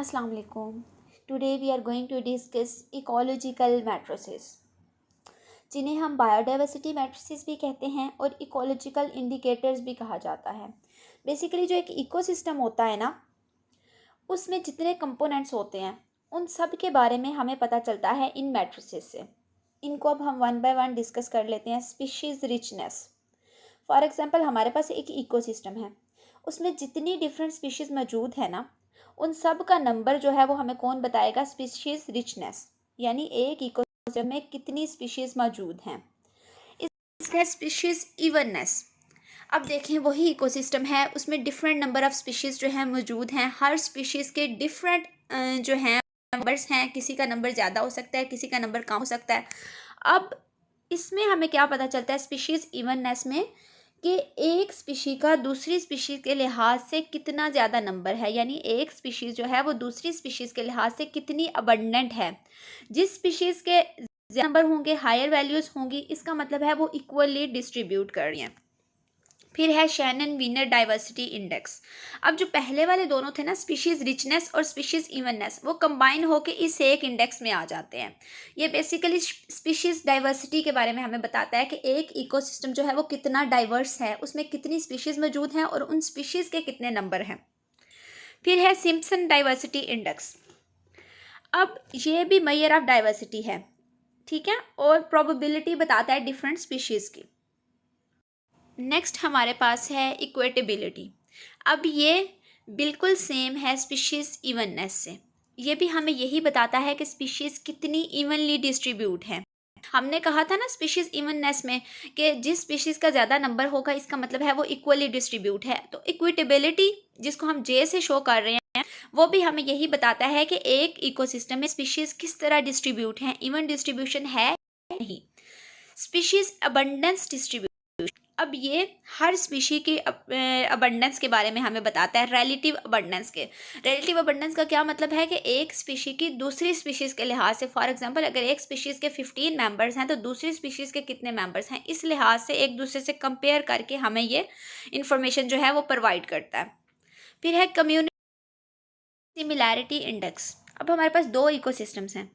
Assalamu alaikum. Today we are going to discuss ecological matrices, जिन्हें हम biodiversity matrices भी कहते हैं और इकोलॉजिकल इंडिकेटर्स भी कहा जाता है। बेसिकली जो एक इकोसिस्टम होता है ना, उसमें जितने कंपोनेंट्स होते हैं उन सब के बारे में हमें पता चलता है इन मैट्रिसेस से। इनको अब हम वन बाय वन डिस्कस कर लेते हैं। स्पीशीज़ रिचनेस, फॉर एग्जांपल हमारे पास एक इकोसिस्टम है, उसमें जितनी डिफरेंट स्पीशीज़ मौजूद है ना, उन सब का नंबर जो है वो हमें कौन बताएगा? स्पीशीज रिचनेस, यानी एक इकोसिस्टम में कितनी स्पीशीज मौजूद हैं। इसका स्पीशीज इवननेस, अब देखें वही इकोसिस्टम है, उसमें डिफरेंट नंबर ऑफ स्पीशीज जो है मौजूद हैं। हर स्पीशीज के डिफरेंट जो हैं नंबर्स हैं, किसी का नंबर ज़्यादा हो सकता है, किसी का नंबर कम हो सकता है। अब इसमें हमें क्या पता चलता है स्पीशीज इवननेस में, कि एक स्पीशी का दूसरी स्पीशीज के लिहाज से कितना ज़्यादा नंबर है, यानी एक स्पीशीज़ जो है वो दूसरी स्पीशीज़ के लिहाज से कितनी अबंडेंट है। जिस स्पीशीज़ के ज़्यादा नंबर होंगे, हायर वैल्यूज़ होंगी, इसका मतलब है वो इक्वली डिस्ट्रीब्यूट कर रही हैं। फिर है शैनन वीनर डाइवर्सिटी इंडेक्स। अब जो पहले वाले दोनों थे ना, स्पीशीज़ रिचनेस और स्पीशीज़ इवननेस, वो कंबाइन होकर इस एक इंडेक्स में आ जाते हैं। ये बेसिकली स्पीशीज़ डाइवर्सिटी के बारे में हमें बताता है कि एक इकोसिस्टम जो है वो कितना डाइवर्स है, उसमें कितनी स्पीशीज़ मौजूद हैं और उन स्पीशीज़ के कितने नंबर हैं। फिर है सिम्पसन डाइवर्सिटी इंडेक्स। अब ये भी मेजर ऑफ डाइवर्सिटी है, ठीक है, और प्रोबेबिलिटी बताता है डिफरेंट स्पीशीज़ की। नेक्स्ट हमारे पास है इक्वेटेबिलिटी। अब ये बिल्कुल सेम है स्पीशीज़ इवननेस से। ये भी हमें यही बताता है कि स्पीशीज़ कितनी इवनली डिस्ट्रीब्यूट है। हमने कहा था ना स्पीशीज़ इवननेस में कि जिस स्पीशीज़ का ज़्यादा नंबर होगा इसका मतलब है वो इक्वली डिस्ट्रीब्यूट है। तो इक्विटेबिलिटी, जिसको हम जे से शो कर रहे हैं, वो भी हमें यही बताता है कि एक इकोसिस्टम में स्पीशीज़ किस तरह डिस्ट्रीब्यूट हैं, इवन डिस्ट्रीब्यूशन है या नहीं। स्पीशीज़ अबंडेंस डिस्ट्रीब्यूशन, अब ये हर स्पीशी की अबंडेंस के बारे में हमें बताता है। रिलेटिव अबंडेंस के, रिलेटिव अबंडेंस का क्या मतलब है कि एक स्पीशी की दूसरी स्पीशीज़ के लिहाज से, फॉर एग्जांपल अगर एक स्पीशीज़ के 15 मेंबर्स हैं तो दूसरी स्पीशीज़ के कितने मेंबर्स हैं, इस लिहाज से एक दूसरे से कंपेयर करके हमें ये इंफॉर्मेशन जो है वो प्रोवाइड करता है। फिर है कम्युनिटी सिमिलैरिटी इंडेक्स। अब हमारे पास दो इकोसिस्टम्स हैं,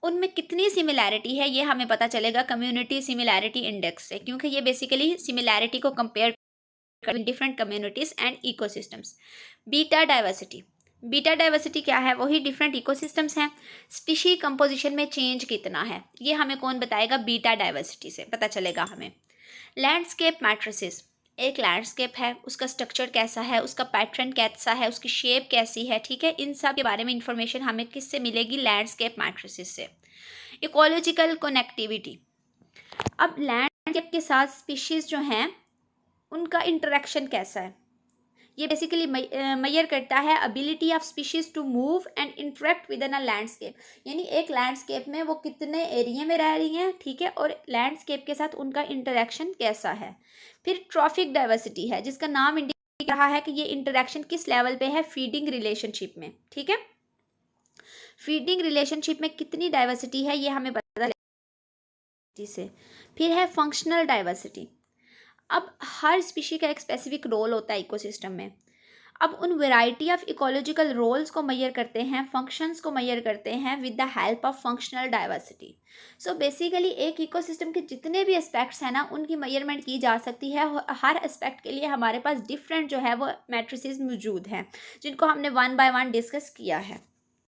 उनमें कितनी सिमिलैरिटी है ये हमें पता चलेगा कम्युनिटी सिमिलैरिटी इंडेक्स से, क्योंकि ये बेसिकली सिमिलैरिटी को कंपेयर कर different communities and ecosystems. Beta diversity, beta diversity क्या है? वही डिफरेंट इकोसिस्टम्स हैं, स्पीशी कंपोजिशन में चेंज कितना है, ये हमें कौन बताएगा? बीटा डाइवर्सिटी से पता चलेगा हमें। लैंडस्केप मैट्रिसेस, एक लैंडस्केप है, उसका स्ट्रक्चर कैसा है, उसका पैटर्न कैसा है, उसकी शेप कैसी है, ठीक है, इन सब के बारे में इंफॉर्मेशन हमें किससे मिलेगी? लैंडस्केप मैट्रिसेस से। इकोलॉजिकल कनेक्टिविटी, अब लैंडस्केप के साथ स्पीशीज़ जो हैं उनका इंटरेक्शन कैसा है, ये बेसिकली मेजर करता है ability of species to move and interact with in a landscape, यानी एक लैंडस्केप में वो कितने एरिया में रह रही हैं, ठीक है, और लैंडस्केप के साथ उनका इंटरेक्शन कैसा है। फिर ट्रॉफिक डाइवर्सिटी है, जिसका नाम इंडिकेट कर रहा है कि ये इंटरेक्शन किस लेवल पे है? फीडिंग रिलेशनशिप में, ठीक है, फीडिंग रिलेशनशिप में कितनी डाइवर्सिटी है ये हमें पता लगेगा से। फिर है फंक्शनल डाइवर्सिटी। अब हर स्पीशी का एक स्पेसिफिक रोल होता है इकोसिस्टम में। अब उन वैरायटी ऑफ इकोलॉजिकल रोल्स को मेजर करते हैं, फंक्शंस को मेजर करते हैं with the help of functional diversity. So basically एक इकोसिस्टम के जितने भी एस्पेक्ट्स हैं ना, उनकी मेजरमेंट की जा सकती है। हर एस्पेक्ट के लिए हमारे पास डिफरेंट जो है वो मैट्रिसेस मौजूद हैं, जिनको हमने वन बाय वन डिस्कस किया है।